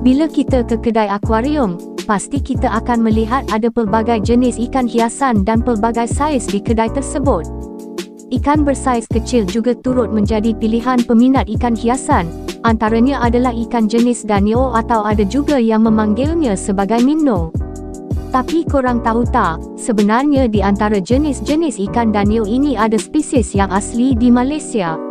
Bila kita ke kedai akuarium, pasti kita akan melihat ada pelbagai jenis ikan hiasan dan pelbagai saiz di kedai tersebut. Ikan bersaiz kecil juga turut menjadi pilihan peminat ikan hiasan. Antaranya adalah ikan jenis danio atau ada juga yang memanggilnya sebagai minnow. Tapi korang tahu tak, sebenarnya di antara jenis-jenis ikan danio ini ada spesies yang asli di Malaysia.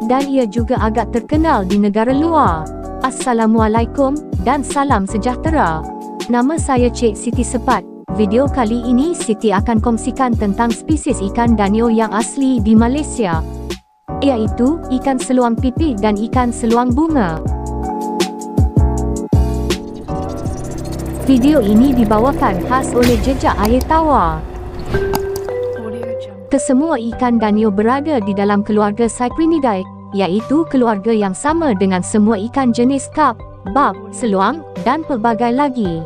Dan ia juga agak terkenal di negara luar. Assalamualaikum dan salam sejahtera. Nama saya Cik Siti Sepat. Video kali ini Siti akan kongsikan tentang spesies ikan danio yang asli di Malaysia, iaitu ikan seluang pipih dan ikan seluang bunga. Video ini dibawakan khas oleh Jejak Air Tawar. Kesemua ikan danio berada di dalam keluarga Cyprinidae, iaitu keluarga yang sama dengan semua ikan jenis karp, barb, seluang, dan pelbagai lagi.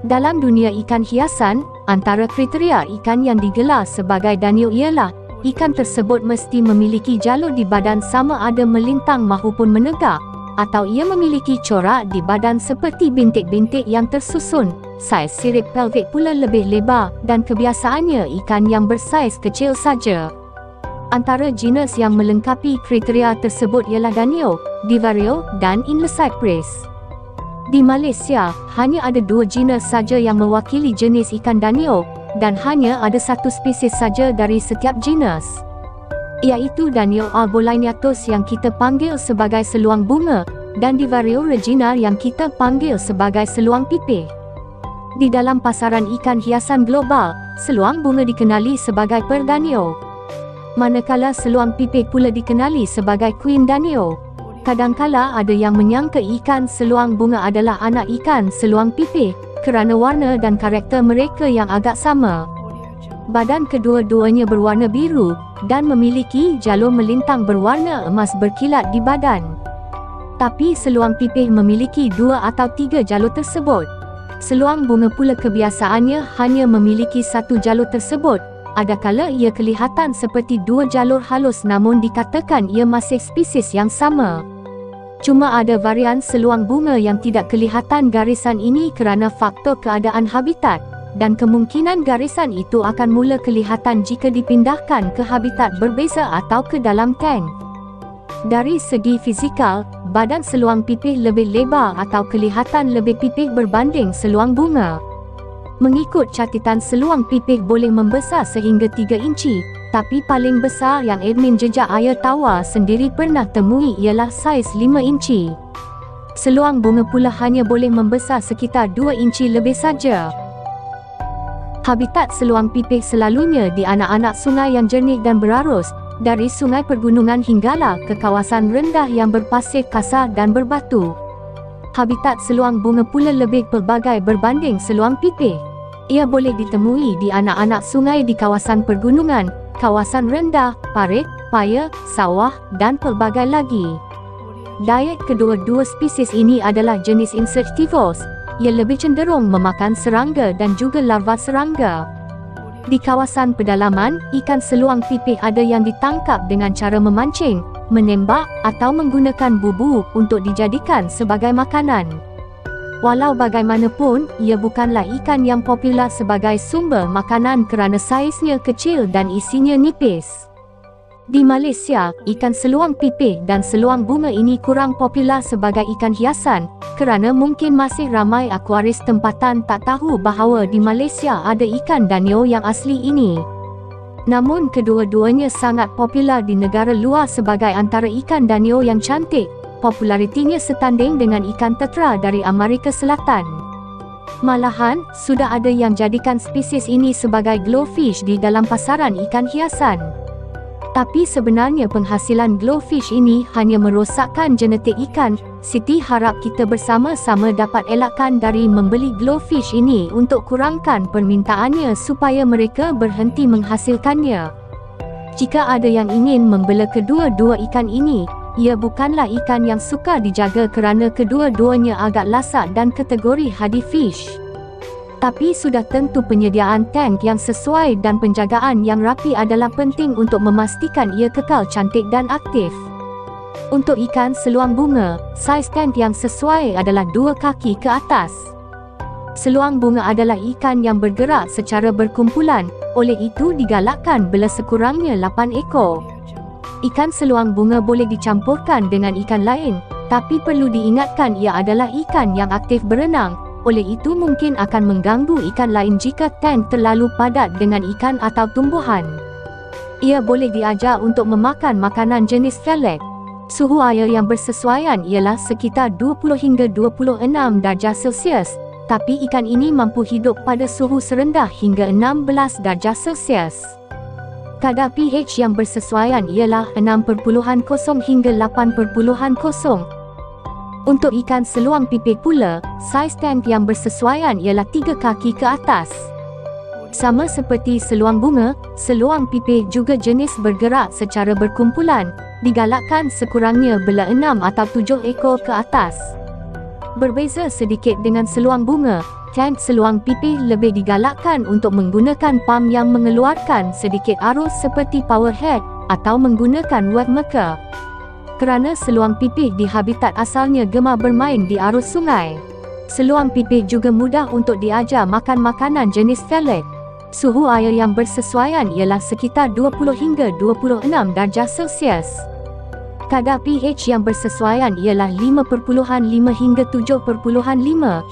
Dalam dunia ikan hiasan, antara kriteria ikan yang digelar sebagai danio ialah ikan tersebut mesti memiliki jalur di badan sama ada melintang mahupun menegak, atau ia memiliki corak di badan seperti bintik-bintik yang tersusun, saiz sirip pelvik pula lebih lebar, dan kebiasaannya ikan yang bersaiz kecil saja. Antara jenis yang melengkapi kriteria tersebut ialah danio, divario, dan inler cypris. Di Malaysia, hanya ada 2 jenis saja yang mewakili jenis ikan danio, dan hanya ada 1 spesies saja dari setiap jenis, iaitu danio arboliniatus yang kita panggil sebagai seluang bunga, dan divario regina yang kita panggil sebagai seluang pipih. Di dalam pasaran ikan hiasan global, seluang bunga dikenali sebagai pearl danio, manakala seluang pipih pula dikenali sebagai queen danio. Kadangkala ada yang menyangka ikan seluang bunga adalah anak ikan seluang pipih kerana warna dan karakter mereka yang agak sama. Badan kedua-duanya berwarna biru dan memiliki jalur melintang berwarna emas berkilat di badan. Tapi seluang pipih memiliki 2 atau 3 jalur tersebut. Seluang bunga pula kebiasaannya hanya memiliki 1 jalur tersebut. Adakala ia kelihatan seperti 2 jalur halus namun dikatakan ia masih spesies yang sama. Cuma ada varian seluang bunga yang tidak kelihatan garisan ini kerana faktor keadaan habitat, dan kemungkinan garisan itu akan mula kelihatan jika dipindahkan ke habitat berbeza atau ke dalam tank. Dari segi fizikal, badan seluang pipih lebih lebar atau kelihatan lebih pipih berbanding seluang bunga. Mengikut catatan, seluang pipih boleh membesar sehingga 3 inci, tapi paling besar yang admin Jejak Air Tawar sendiri pernah temui ialah saiz 5 inci. Seluang bunga pula hanya boleh membesar sekitar 2 inci lebih saja. Habitat seluang pipih selalunya di anak-anak sungai yang jernih dan berarus, dari sungai pergunungan hinggalah ke kawasan rendah yang berpasir kasar dan berbatu. Habitat seluang bunga pula lebih pelbagai berbanding seluang pipih. Ia boleh ditemui di anak-anak sungai di kawasan pergunungan, kawasan rendah, parit, paya, sawah, dan pelbagai lagi. Diet kedua-dua spesies ini adalah jenis insectivorous. Ia lebih cenderung memakan serangga dan juga larva serangga. Di kawasan pedalaman, ikan seluang pipih ada yang ditangkap dengan cara memancing, menembak, atau menggunakan bubuk untuk dijadikan sebagai makanan. Walau bagaimanapun, ia bukanlah ikan yang popular sebagai sumber makanan kerana saiznya kecil dan isinya nipis. Di Malaysia, ikan seluang pipih dan seluang bunga ini kurang popular sebagai ikan hiasan, kerana mungkin masih ramai akuaris tempatan tak tahu bahawa di Malaysia ada ikan danio yang asli ini. Namun kedua-duanya sangat popular di negara luar sebagai antara ikan danio yang cantik. Popularitinya setanding dengan ikan tetra dari Amerika Selatan. Malahan, sudah ada yang jadikan spesies ini sebagai glowfish di dalam pasaran ikan hiasan. Tapi sebenarnya penghasilan glowfish ini hanya merosakkan genetik ikan. Siti harap kita bersama-sama dapat elakkan dari membeli glowfish ini untuk kurangkan permintaannya supaya mereka berhenti menghasilkannya. Jika ada yang ingin membela kedua-dua ikan ini, ia bukanlah ikan yang suka dijaga kerana kedua-duanya agak lasak dan kategori hardy fish. Tapi sudah tentu penyediaan tank yang sesuai dan penjagaan yang rapi adalah penting untuk memastikan ia kekal cantik dan aktif. Untuk ikan seluang bunga, saiz tank yang sesuai adalah 2 kaki ke atas. Seluang bunga adalah ikan yang bergerak secara berkumpulan, oleh itu digalakkan bila sekurangnya 8 ekor. Ikan seluang bunga boleh dicampurkan dengan ikan lain, tapi perlu diingatkan ia adalah ikan yang aktif berenang, oleh itu mungkin akan mengganggu ikan lain jika tank terlalu padat dengan ikan atau tumbuhan. Ia boleh diajar untuk memakan makanan jenis pellet. Suhu air yang bersesuaian ialah sekitar 20 hingga 26 darjah Celsius. Tapi ikan ini mampu hidup pada suhu serendah hingga 16 darjah Celsius. Kadar pH yang bersesuaian ialah 6.0 hingga 8.0. Untuk ikan seluang pipih pula, saiz tank yang bersesuaian ialah 3 kaki ke atas. Sama seperti seluang bunga, seluang pipih juga jenis bergerak secara berkumpulan, digalakkan sekurangnya bila 6 atau 7 ekor ke atas. Berbeza sedikit dengan seluang bunga, tank seluang pipih lebih digalakkan untuk menggunakan pam yang mengeluarkan sedikit arus seperti power head atau menggunakan wave maker. Kerana seluang pipih di habitat asalnya gemar bermain di arus sungai. Seluang pipih juga mudah untuk diajar makan makanan jenis pellet. Suhu air yang bersesuaian ialah sekitar 20 hingga 26 darjah Celsius. Kadar pH yang bersesuaian ialah 5.5 hingga 7.5.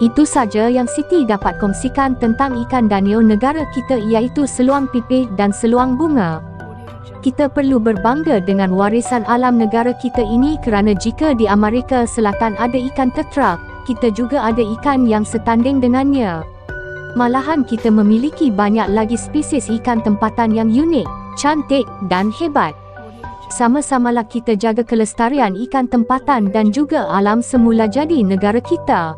Itu saja yang Siti dapat kongsikan tentang ikan danio negara kita iaitu seluang pipih dan seluang bunga. Kita perlu berbangga dengan warisan alam negara kita ini kerana jika di Amerika Selatan ada ikan tetra, kita juga ada ikan yang setanding dengannya. Malahan kita memiliki banyak lagi spesies ikan tempatan yang unik, cantik dan hebat. Sama-samalah kita jaga kelestarian ikan tempatan dan juga alam semula jadi negara kita.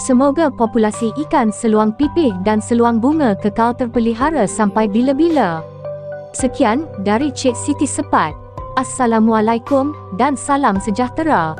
Semoga populasi ikan seluang pipih dan seluang bunga kekal terpelihara sampai bila-bila. Sekian dari Cik Siti Sepat. Assalamualaikum dan salam sejahtera.